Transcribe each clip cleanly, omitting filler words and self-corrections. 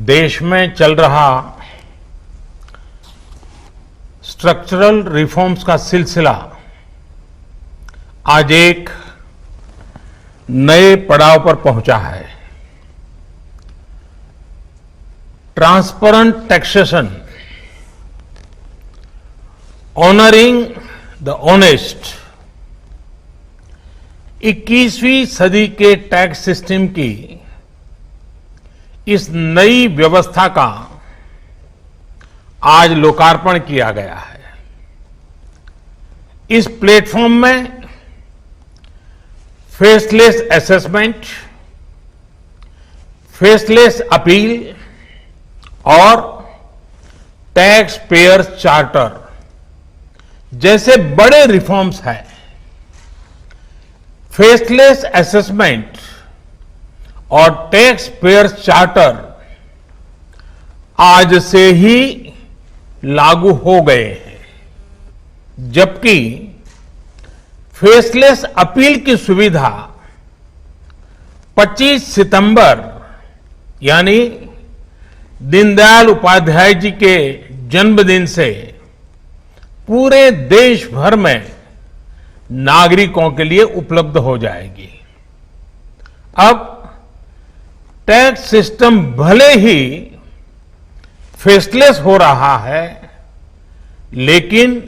देश में चल रहा स्ट्रक्चरल रिफॉर्म्स का सिलसिला आज एक नए पड़ाव पर पहुंचा है। Transparent taxation, honouring the honest, 21वीं सदी के टैक्स सिस्टम की इस नई व्यवस्था का आज लोकार्पण किया गया है। इस प्लेटफॉर्म में फेसलेस असेसमेंट, फेसलेस अपील और टैक्स पेयर चार्टर जैसे बड़े रिफॉर्म्स हैं। फेसलेस असेसमेंट और टैक्स पेयर चार्टर आज से ही लागू हो गए हैं, जबकि फेसलेस अपील की सुविधा 25 सितंबर यानी दीनदयाल उपाध्याय जी के जन्मदिन से पूरे देश भर में नागरिकों के लिए उपलब्ध हो जाएगी। अब टैक्स सिस्टम भले ही फेसलेस हो रहा है, लेकिन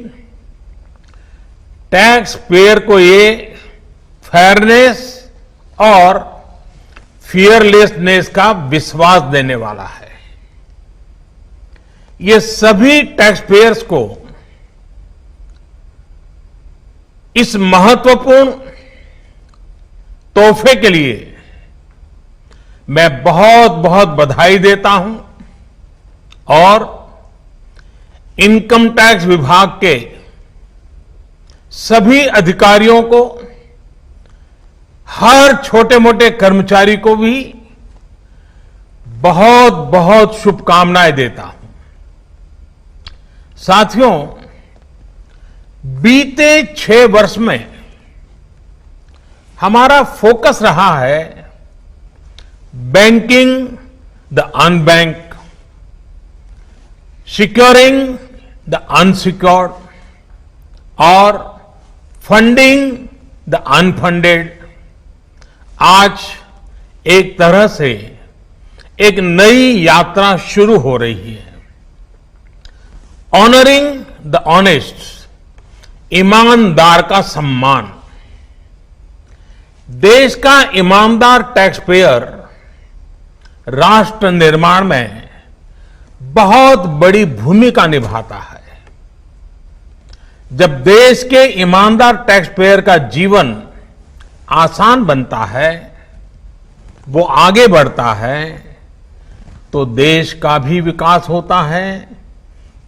टैक्स पेयर को ये फेयरनेस और फियरलेसनेस का विश्वास देने वाला है। ये सभी टैक्स पेयर्स को इस महत्वपूर्ण तोहफे के लिए मैं बहुत बहुत बधाई देता हूं और इनकम टैक्स विभाग के सभी अधिकारियों को, हर छोटे मोटे कर्मचारी को भी बहुत बहुत शुभकामनाएं देता हूं। साथियों, बीते 6 वर्ष में हमारा फोकस रहा है banking the unbanked, securing the unsecured और फंडिंग द अनफंडेड। आज एक तरह से एक नई यात्रा शुरू हो रही है। ऑनरिंग द ऑनेस्ट, ईमानदार का सम्मान। देश का ईमानदार टैक्स पेयर राष्ट्र निर्माण में बहुत बड़ी भूमिका निभाता है। जब देश के ईमानदार टैक्स पेयर का जीवन आसान बनता है, वो आगे बढ़ता है, तो देश का भी विकास होता है,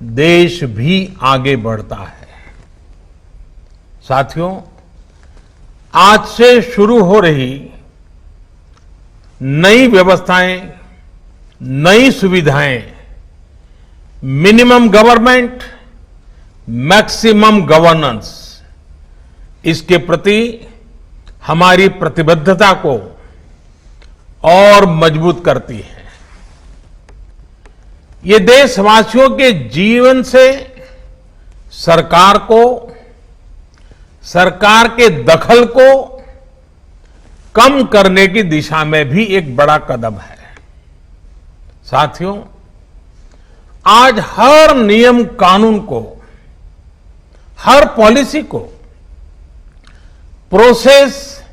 देश भी आगे बढ़ता है। साथियों, आज से शुरू हो रही नई व्यवस्थाएं, नई सुविधाएं, मिनिमम गवर्नमेंट, मैक्सिमम गवर्नेंस, इसके प्रति हमारी प्रतिबद्धता को और मजबूत करती है। ये देशवासियों के जीवन से सरकार को, सरकार के दखल को कम करने की दिशा में भी एक बड़ा कदम है। साथियों, आज हर नियम कानून को, हर पॉलिसी को प्रोसेस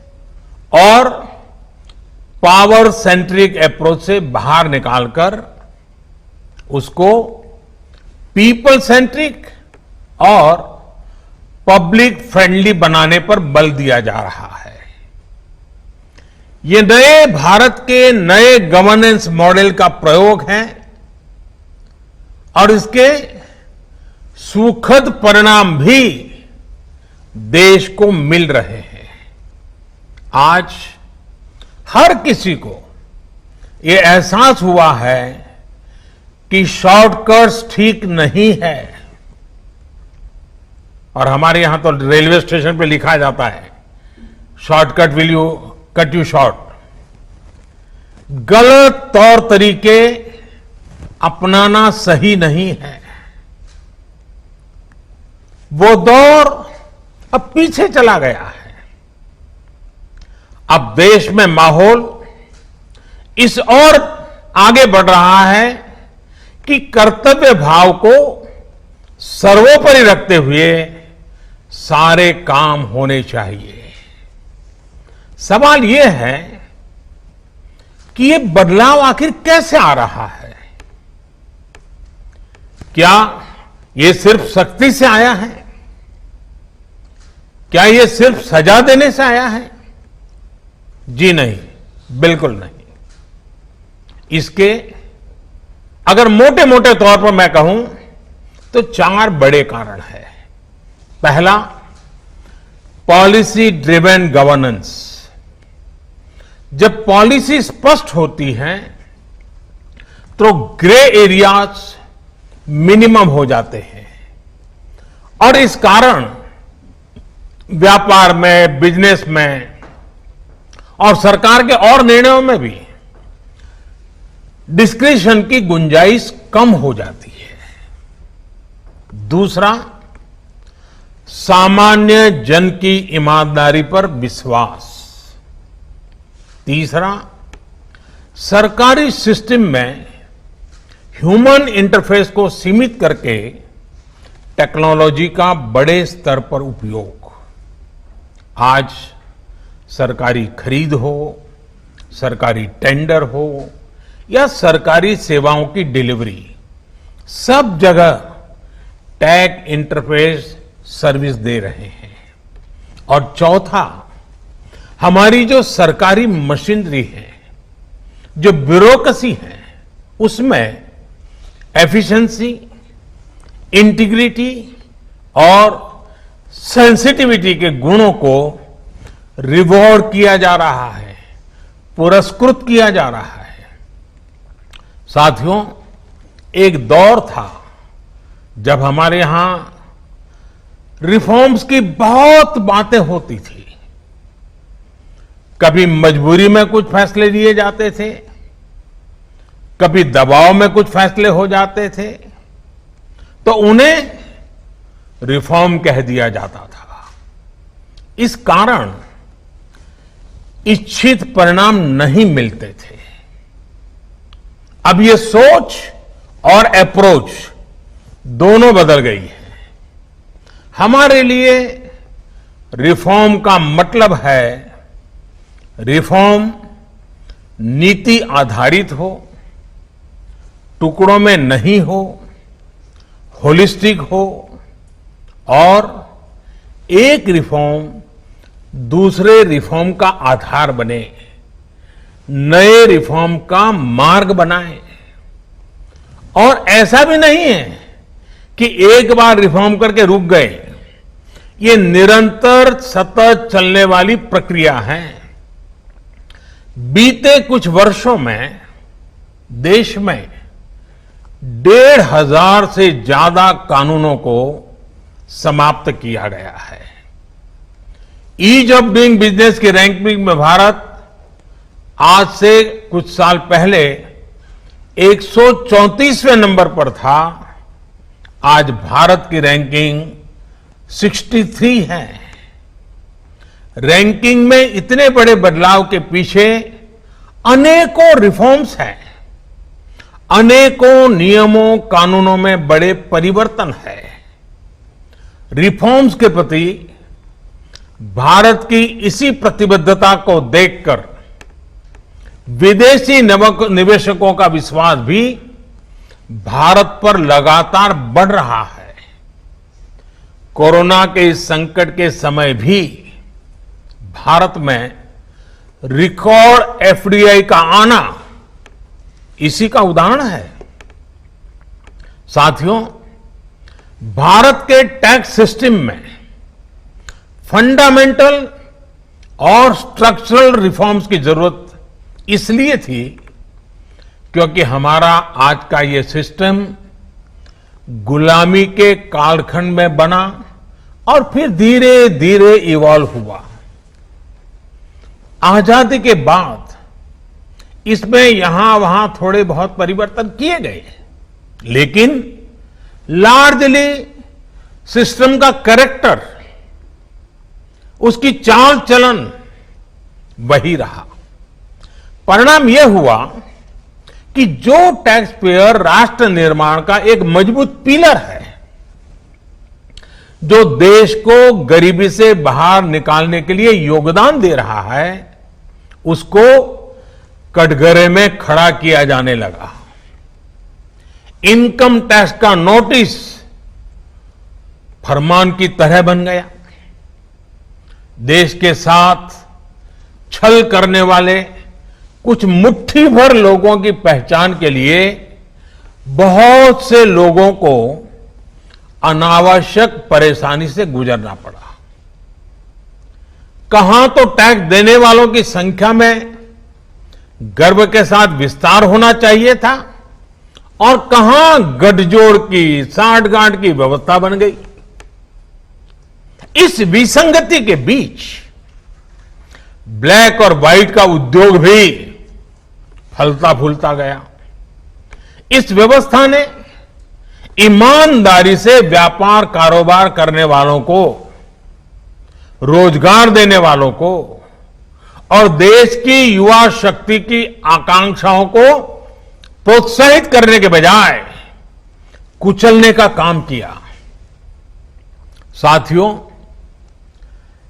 और पावर सेंट्रिक अप्रोच से बाहर निकालकर उसको पीपल सेंट्रिक और पब्लिक फ्रेंडली बनाने पर बल दिया जा रहा है। ये नए भारत के नए गवर्नेंस मॉडल का प्रयोग है और इसके सुखद परिणाम भी देश को मिल रहे हैं। आज हर किसी को ये एहसास हुआ है कि शॉर्टकट्स ठीक नहीं है। और हमारे यहां तो रेलवे स्टेशन पे लिखा जाता है, shortcut will you cut you short. गलत तौर तरीके अपनाना सही नहीं है। वो दौर अब पीछे चला गया है। अब देश में माहौल इस ओर आगे बढ़ रहा है कि कर्तव्य भाव को सर्वोपरि रखते हुए सारे काम होने चाहिए। सवाल यह है कि ये बदलाव आखिर कैसे आ रहा है? क्या ये सिर्फ सख्ती से आया है? क्या ये सिर्फ सजा देने से आया है? जी नहीं, बिल्कुल नहीं। इसके अगर मोटे मोटे तौर पर मैं कहूं तो 4 बड़े कारण हैं। पहला, पॉलिसी ड्रिवन गवर्नेंस। जब पॉलिसी स्पष्ट होती है तो ग्रे एरियाज मिनिमम हो जाते हैं और इस कारण व्यापार में, बिजनेस में और सरकार के और निर्णयों में भी डिस्क्रिशन की गुंजाइश कम हो जाती है। दूसरा, सामान्य जन की ईमानदारी पर विश्वास। तीसरा, सरकारी सिस्टम में ह्यूमन इंटरफेस को सीमित करके टेक्नोलॉजी का बड़े स्तर पर उपयोग। आज सरकारी खरीद हो, सरकारी टेंडर हो या सरकारी सेवाओं की डिलीवरी, सब जगह टैग इंटरफेस सर्विस दे रहे हैं। और चौथा, हमारी जो सरकारी मशीनरी है, जो ब्यूरोक्रेसी है, उसमें एफिशिएंसी, इंटीग्रिटी और सेंसिटिविटी के गुणों को रिवॉर्ड किया जा रहा है, पुरस्कृत किया जा रहा है। साथियों, एक दौर था जब हमारे यहां रिफॉर्म्स की बहुत बातें होती थी। कभी मजबूरी में कुछ फैसले लिए जाते थे, कभी दबाव में कुछ फैसले हो जाते थे, तो उन्हें रिफॉर्म कह दिया जाता था। इस कारण इच्छित परिणाम नहीं मिलते थे। अब ये सोच और अप्रोच दोनों बदल गई है। हमारे लिए रिफॉर्म का मतलब है रिफॉर्म नीति आधारित हो, टुकड़ों में नहीं हो, होलिस्टिक हो और एक रिफॉर्म दूसरे रिफॉर्म का आधार बने, नए रिफॉर्म का मार्ग बनाए। और ऐसा भी नहीं है कि एक बार रिफॉर्म करके रुक गए। ये निरंतर सतत चलने वाली प्रक्रिया है। बीते कुछ वर्षों में देश में 1,500 से ज्यादा कानूनों को समाप्त किया गया है। ईज ऑफ डूइंग बिजनेस की रैंकिंग में भारत आज से कुछ साल पहले 134वें नंबर पर था। आज भारत की रैंकिंग 63 है। रैंकिंग में इतने बड़े बदलाव के पीछे अनेकों रिफॉर्म्स हैं, अनेकों नियमों कानूनों में बड़े परिवर्तन है। रिफॉर्म्स के प्रति भारत की इसी प्रतिबद्धता को देखकर विदेशी निवेशकों का विश्वास भी भारत पर लगातार बढ़ रहा है। कोरोना के इस संकट के समय भी भारत में रिकॉर्ड एफडीआई का आना इसी का उदाहरण है। साथियों, भारत के टैक्स सिस्टम में फंडामेंटल और स्ट्रक्चरल रिफॉर्म्स की जरूरत इसलिए थी क्योंकि हमारा आज का ये सिस्टम गुलामी के कालखंड में बना और फिर धीरे धीरे इवॉल्व हुआ। आजादी के बाद इसमें यहां वहां थोड़े बहुत परिवर्तन किए गए, लेकिन लार्जली सिस्टम का कैरेक्टर, उसकी चाल चलन वही रहा। परिणाम यह हुआ कि जो टैक्स पेयर राष्ट्र निर्माण का एक मजबूत पिलर है, जो देश को गरीबी से बाहर निकालने के लिए योगदान दे रहा है, उसको कटघरे में खड़ा किया जाने लगा। इनकम टैक्स का नोटिस फरमान की तरह बन गया। देश के साथ छल करने वाले कुछ मुट्ठी भर लोगों की पहचान के लिए बहुत से लोगों को अनावश्यक परेशानी से गुजरना पड़ा। कहां तो टैक्स देने वालों की संख्या में गर्व के साथ विस्तार होना चाहिए था और कहां गठजोड़ की, साठगांठ की व्यवस्था बन गई। इस विसंगति के बीच ब्लैक और व्हाइट का उद्योग भी फलता फूलता गया। इस व्यवस्था ने ईमानदारी से व्यापार कारोबार करने वालों को, रोजगार देने वालों को और देश की युवा शक्ति की आकांक्षाओं को प्रोत्साहित करने के बजाय कुचलने का काम किया। साथियों,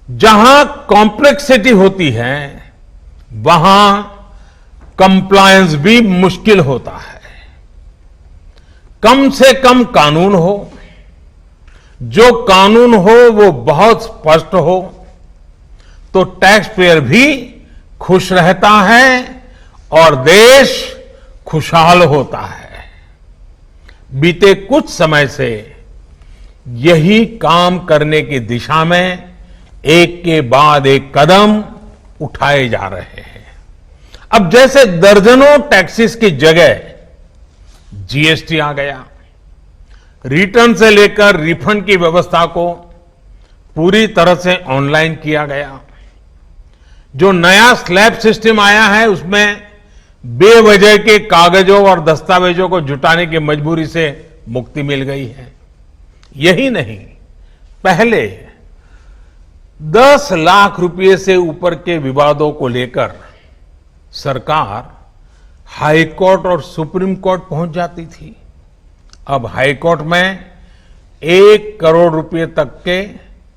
जहां कॉम्प्लेक्सिटी होती है, वहां कंप्लायंस भी मुश्किल होता है। कम से कम कानून हो, जो कानून हो वो बहुत स्पष्ट हो, तो टैक्स पेयर भी खुश रहता है और देश खुशहाल होता है। बीते कुछ समय से यही काम करने की दिशा में एक के बाद एक कदम उठाए जा रहे हैं। अब जैसे दर्जनों टैक्सेस की जगह जीएसटी आ गया, रिटर्न से लेकर रिफंड की व्यवस्था को पूरी तरह से ऑनलाइन किया गया। जो नया स्लैब सिस्टम आया है, उसमें बेवजह के कागजों और दस्तावेजों को जुटाने की मजबूरी से मुक्ति मिल गई है। यही नहीं, पहले 10 लाख रुपए से ऊपर के विवादों को लेकर सरकार हाई कोर्ट और सुप्रीम कोर्ट पहुंच जाती थी। अब हाई कोर्ट में 1 करोड़ रुपए तक के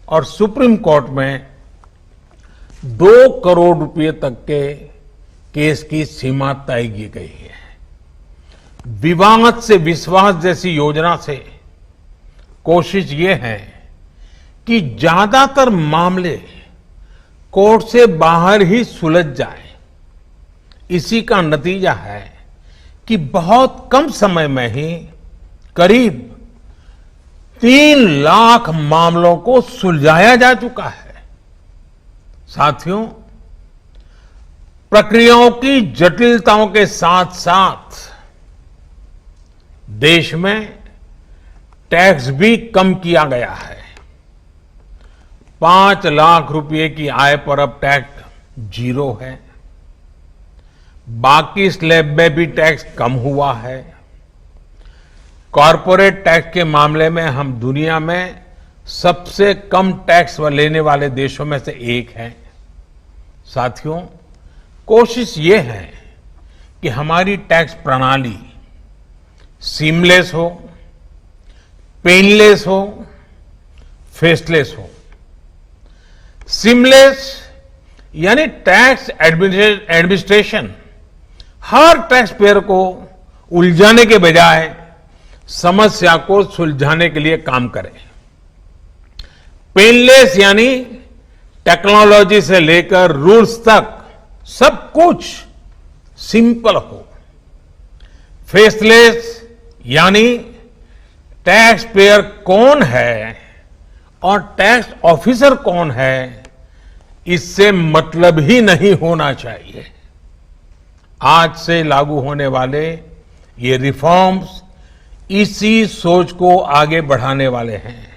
और सुप्रीम कोर्ट में 2 करोड़ रुपए तक के केस की सीमा तय की गई है। विवाद से विश्वास जैसी योजना से कोशिश ये है कि ज्यादातर मामले कोर्ट से बाहर ही सुलझ जाए। इसी का नतीजा है कि बहुत कम समय में ही करीब 3 लाख मामलों को सुलझाया जा चुका है। साथियों, प्रक्रियाओं की जटिलताओं के साथ साथ देश में टैक्स भी कम किया गया है। 5 लाख रुपए की आय पर अब टैक्स 0 है। बाकी स्लैब में भी टैक्स कम हुआ है। कॉरपोरेट टैक्स के मामले में हम दुनिया में सबसे कम टैक्स लेने वाले देशों में से एक हैं। साथियों, कोशिश ये है कि हमारी टैक्स प्रणाली सीमलेस हो, पेनलेस हो, फेसलेस हो। सीमलेस यानी टैक्स एडमिनिस्ट्रेशन हर टैक्स पेयर को उलझाने के बजाय समस्या को सुलझाने के लिए काम करे। पेनलेस यानी टेक्नोलॉजी से लेकर रूल्स तक सब कुछ सिंपल हो। फेसलेस यानी टैक्स पेयर कौन है और टैक्स ऑफिसर कौन है, इससे मतलब ही नहीं होना चाहिए। आज से लागू होने वाले ये रिफॉर्म्स इसी सोच को आगे बढ़ाने वाले हैं।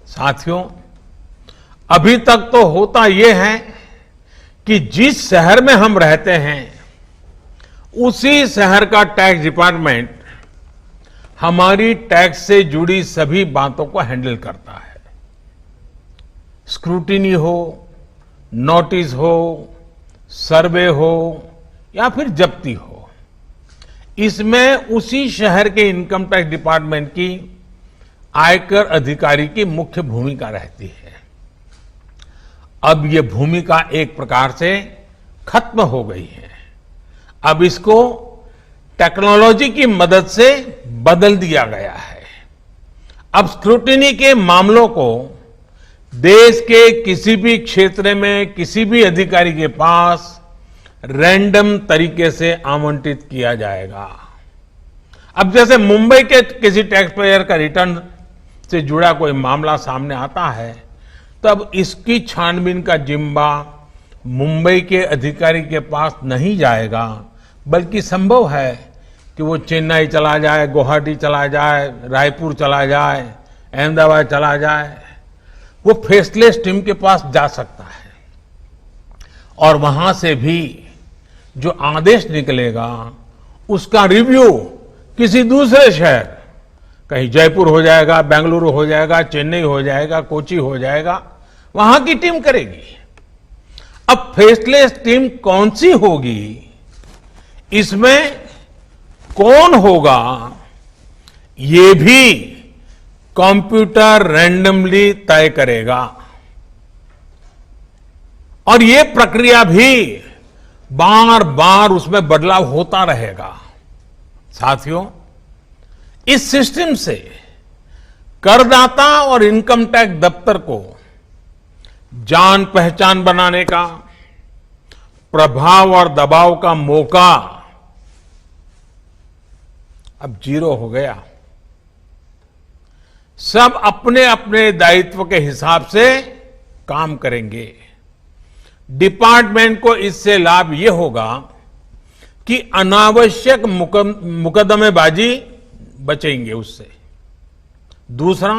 साथियों, अभी तक तो होता यह है कि जिस शहर में हम रहते हैं, उसी शहर का टैक्स डिपार्टमेंट हमारी टैक्स से जुड़ी सभी बातों को हैंडल करता है। स्क्रूटिनी हो, नोटिस हो, सर्वे हो या फिर जब्ती हो, इसमें उसी शहर के इनकम टैक्स डिपार्टमेंट की आयकर अधिकारी की मुख्य भूमिका रहती है। अब ये भूमिका एक प्रकार से खत्म हो गई है। अब इसको टेक्नोलॉजी की मदद से बदल दिया गया है। अब स्क्रूटिनी के मामलों को देश के किसी भी क्षेत्र में किसी भी अधिकारी के पास रैंडम तरीके से आवंटित किया जाएगा। अब जैसे मुंबई के किसी टैक्स पेयर का रिटर्न से जुड़ा कोई मामला सामने आता है, तब इसकी छानबीन का जिम्मा मुंबई के अधिकारी के पास नहीं जाएगा, बल्कि संभव है कि वो चेन्नई चला जाए, गुवाहाटी चला जाए, रायपुर चला जाए, अहमदाबाद चला जाए, वो फेसलेस टीम के पास जा सकता है और वहां से भी जो आदेश निकलेगा उसका रिव्यू किसी दूसरे शहर, कहीं जयपुर हो जाएगा, बेंगलुरु हो जाएगा, चेन्नई हो जाएगा, कोची हो जाएगा, वहां की टीम करेगी। अब फेसलेस टीम कौन सी होगी, इसमें कौन होगा, ये भी कंप्यूटर रैंडमली तय करेगा और ये प्रक्रिया भी बार बार उसमें बदलाव होता रहेगा। साथियों, इस सिस्टम से करदाता और इनकम टैक्स दफ्तर को जान पहचान बनाने का, प्रभाव और दबाव का मौका अब जीरो हो गया। सब अपने अपने दायित्व के हिसाब से काम करेंगे। डिपार्टमेंट को इससे लाभ यह होगा कि अनावश्यक मुकदमेबाजी बचेंगे उससे। दूसरा,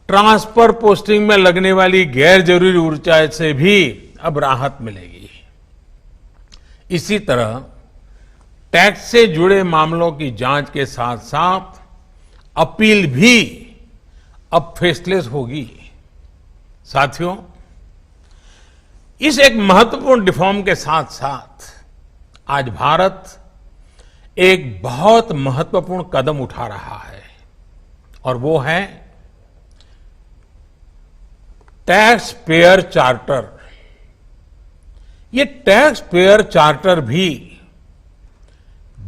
ट्रांसफर पोस्टिंग में लगने वाली गैर जरूरी ऊर्जा से भी अब राहत मिलेगी। इसी तरह टैक्स से जुड़े मामलों की जांच के साथ साथ अपील भी अब फेसलेस होगी। साथियों, इस एक महत्वपूर्ण रिफॉर्म के साथ साथ आज भारत एक बहुत महत्वपूर्ण कदम उठा रहा है और वो है टैक्स पेयर चार्टर। ये टैक्स पेयर चार्टर भी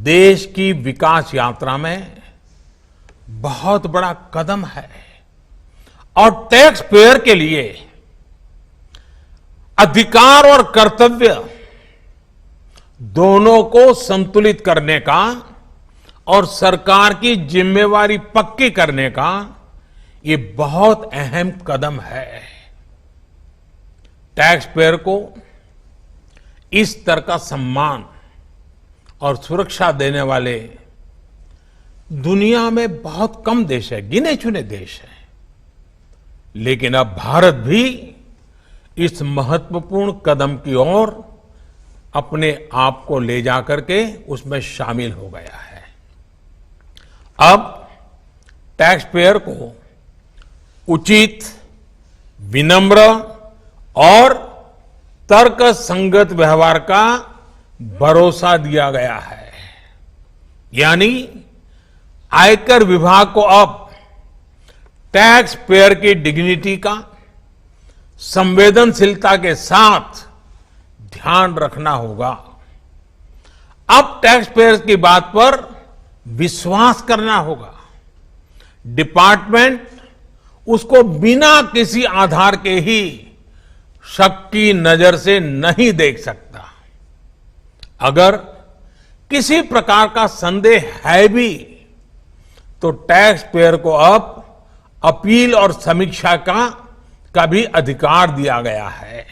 देश की विकास यात्रा में बहुत बड़ा कदम है और टैक्स पेयर के लिए अधिकार और कर्तव्य दोनों को संतुलित करने का और सरकार की जिम्मेवारी पक्की करने का ये बहुत अहम कदम है। टैक्स पेयर को इस स्तर का सम्मान और सुरक्षा देने वाले दुनिया में बहुत कम देश है, गिने चुने देश हैं। लेकिन अब भारत भी इस महत्वपूर्ण कदम की ओर अपने आप को ले जाकर के उसमें शामिल हो गया है। अब टैक्स पेयर को उचित, विनम्र और तर्कसंगत व्यवहार का भरोसा दिया गया है। यानी आयकर विभाग को अब टैक्स पेयर की डिग्निटी का संवेदनशीलता के साथ ध्यान रखना होगा। अब टैक्स पेयर की बात पर विश्वास करना होगा। डिपार्टमेंट उसको बिना किसी आधार के ही शक की नजर से नहीं देख सकता। अगर किसी प्रकार का संदेह है भी तो टैक्स पेयर को अब अपील और समीक्षा का भी अधिकार दिया गया है।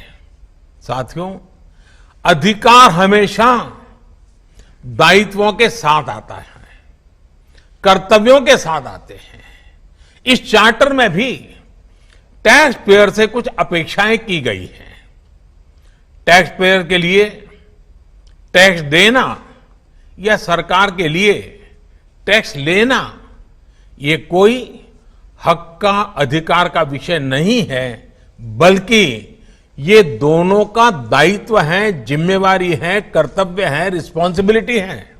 साथियों, अधिकार हमेशा दायित्वों के साथ आता है, कर्तव्यों के साथ आते हैं। इस चार्टर में भी टैक्स पेयर से कुछ अपेक्षाएं की गई हैं। टैक्स पेयर के लिए टैक्स देना या सरकार के लिए टैक्स लेना ये कोई हक का अधिकार का विषय नहीं है, बल्कि ये दोनों का दायित्व है, जिम्मेवारी है, कर्तव्य है, रिस्पॉन्सिबिलिटी है।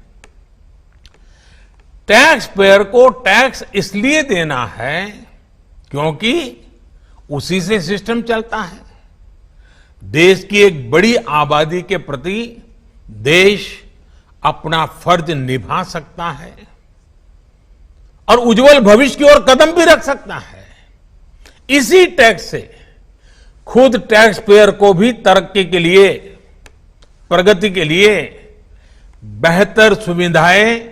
टैक्स पेयर को टैक्स इसलिए देना है क्योंकि उसी से सिस्टम चलता है। देश की एक बड़ी आबादी के प्रति देश अपना फर्ज निभा सकता है और उज्जवल भविष्य की ओर कदम भी रख सकता है। इसी टैक्स से खुद टैक्स पेयर को भी तरक्की के लिए, प्रगति के लिए बेहतर सुविधाएं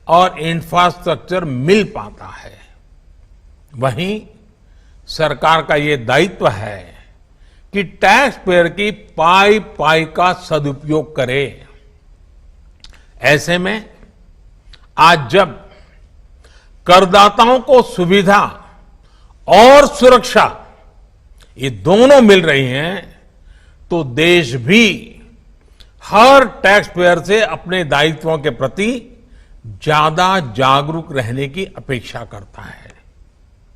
और इंफ्रास्ट्रक्चर मिल पाता है। वहीं सरकार का ये दायित्व है कि टैक्स पेयर की पाई पाई का सदुपयोग करे। ऐसे में आज जब करदाताओं को सुविधा और सुरक्षा ये दोनों मिल रही हैं, तो देश भी हर टैक्स पेयर से अपने दायित्वों के प्रति ज्यादा जागरूक रहने की अपेक्षा करता है।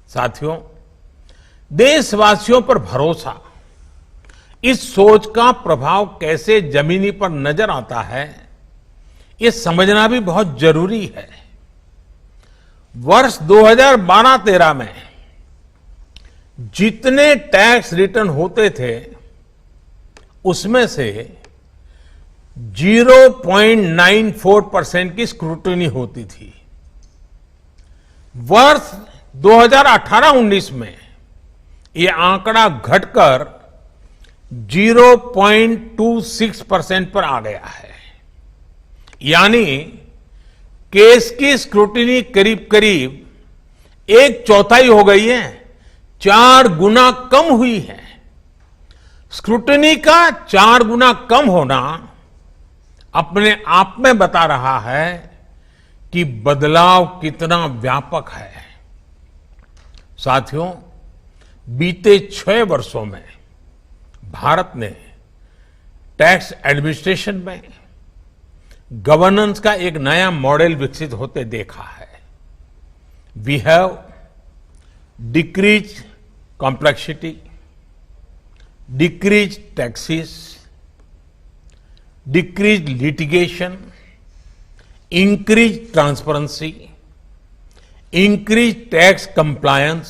साथियों, देशवासियों पर भरोसा, इस सोच का प्रभाव कैसे जमीनी पर नजर आता है, ये समझना भी बहुत जरूरी है। वर्ष 2012-13 में जितने टैक्स रिटर्न होते थे, उसमें से 0.94% की स्क्रूटनी होती थी। वर्ष 2018-19 में यह आंकड़ा घटकर 0.26% पर आ गया है। यानी केस की स्क्रूटनी करीब करीब 1/4 हो गई है, 4 गुना कम हुई है। स्क्रूटनी का 4 गुना कम होना अपने आप में बता रहा है कि बदलाव कितना व्यापक है। साथियों, बीते 6 वर्षों में भारत ने टैक्स एडमिनिस्ट्रेशन में गवर्नेंस का एक नया मॉडल विकसित होते देखा है। We have decrease complexity, decrease taxes, decrease litigation, increase transparency, increase tax compliance,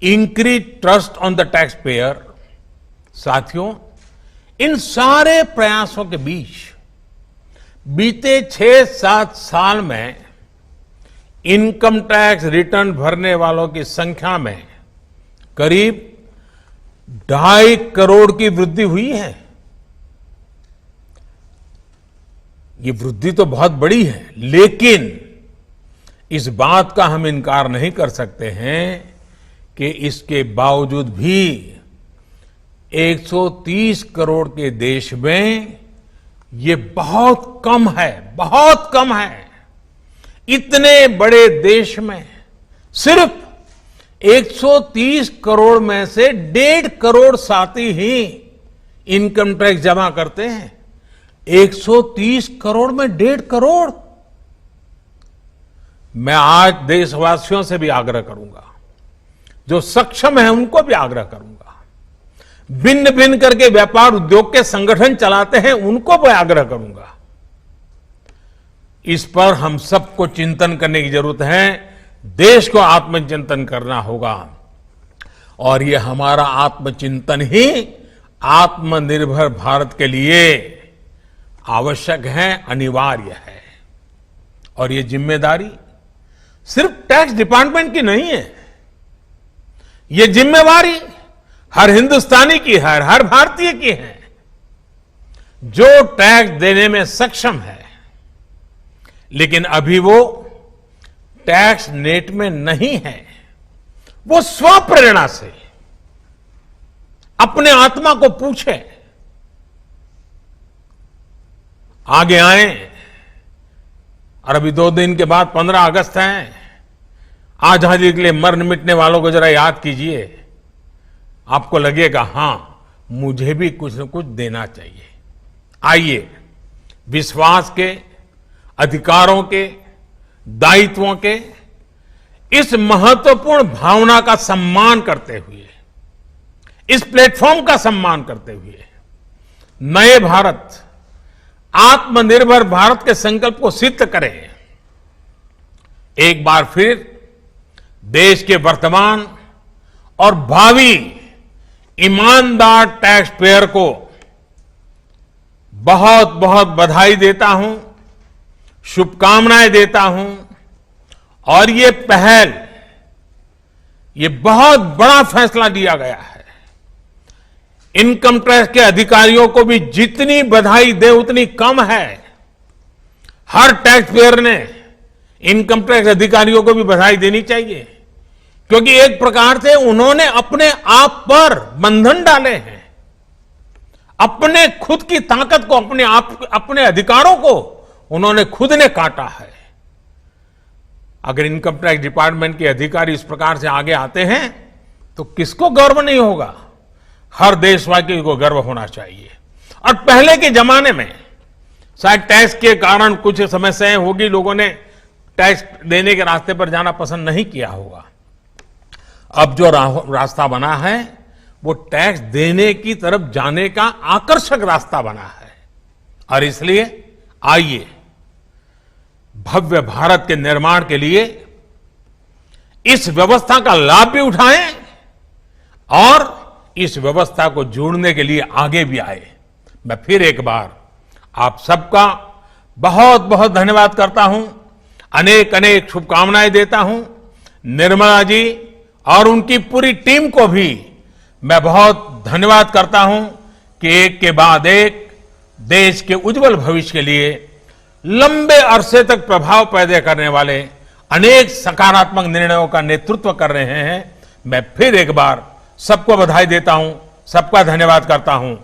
increase trust on the tax payer. साथियों, इन सारे प्रयासों के बीच बीते 6-7 साल में इनकम टैक्स रिटर्न भरने वालों की संख्या में करीब 2.5 करोड़ की वृद्धि हुई है। ये वृद्धि तो बहुत बड़ी है, लेकिन इस बात का हम इनकार नहीं कर सकते हैं कि इसके बावजूद भी 130 करोड़ के देश में ये बहुत कम है, बहुत कम है। इतने बड़े देश में सिर्फ 130 करोड़ में से 1.5 करोड़ साथी ही इनकम टैक्स जमा करते हैं। 130 करोड़ में 1.5 करोड़। मैं आज देशवासियों से भी आग्रह करूंगा, जो सक्षम है उनको भी आग्रह करूंगा, भिन्न भिन्न करके व्यापार उद्योग के संगठन चलाते हैं उनको भी आग्रह करूंगा। इस पर हम सबको चिंतन करने की जरूरत है, देश को आत्मचिंतन करना होगा और ये हमारा आत्मचिंतन ही आत्मनिर्भर भारत के लिए आवश्यक है, अनिवार्य है। और ये जिम्मेदारी सिर्फ टैक्स डिपार्टमेंट की नहीं है, ये जिम्मेवारी हर हिंदुस्तानी की है, हर भारतीय की है जो टैक्स देने में सक्षम है, लेकिन अभी वो टैक्स नेट में नहीं है। वो स्वप्रेरणा से अपने आत्मा को पूछे, आगे आए। और अभी 2 दिन के बाद 15 अगस्त है। आजादी के लिए मरने मिटने वालों को जरा याद कीजिए, आपको लगेगा हां, मुझे भी कुछ न कुछ देना चाहिए। आइए विश्वास के, अधिकारों के, दायित्वों के इस महत्वपूर्ण भावना का सम्मान करते हुए, इस प्लेटफॉर्म का सम्मान करते हुए नए भारत, आत्मनिर्भर भारत के संकल्प को सिद्ध करें। एक बार फिर देश के वर्तमान और भावी ईमानदार टैक्स पेयर को बहुत बहुत बधाई देता हूं, शुभकामनाएं देता हूं। और ये पहल, ये बहुत बड़ा फैसला लिया गया है। इनकम टैक्स के अधिकारियों को भी जितनी बधाई दे उतनी कम है। हर टैक्स पेयर ने इनकम टैक्स अधिकारियों को भी बधाई देनी चाहिए, क्योंकि एक प्रकार से उन्होंने अपने आप पर बंधन डाले हैं। अपने खुद की ताकत को, अपने अधिकारों को उन्होंने खुद ने काटा है। अगर इनकम टैक्स डिपार्टमेंट के अधिकारी इस प्रकार से आगे आते हैं तो किसको गर्व नहीं होगा? हर देशवासी को गर्व होना चाहिए। और पहले के जमाने में शायद टैक्स के कारण कुछ समस्याएं होगी, लोगों ने टैक्स देने के रास्ते पर जाना पसंद नहीं किया होगा। अब जो रास्ता बना है वो टैक्स देने की तरफ जाने का आकर्षक रास्ता बना है। और इसलिए आइए भव्य भारत के निर्माण के लिए इस व्यवस्था का लाभ भी उठाएं और इस व्यवस्था को जोड़ने के लिए आगे भी आए। मैं फिर एक बार आप सबका बहुत बहुत धन्यवाद करता हूं, अनेक अनेक शुभकामनाएं देता हूं। निर्मला जी और उनकी पूरी टीम को भी मैं बहुत धन्यवाद करता हूं कि एक के बाद एक देश के उज्जवल भविष्य के लिए लंबे अरसे तक प्रभाव पैदा करने वाले अनेक सकारात्मक निर्णयों का नेतृत्व कर रहे हैं। मैं फिर एक बार सबको बधाई देता हूं, सबका धन्यवाद करता हूं।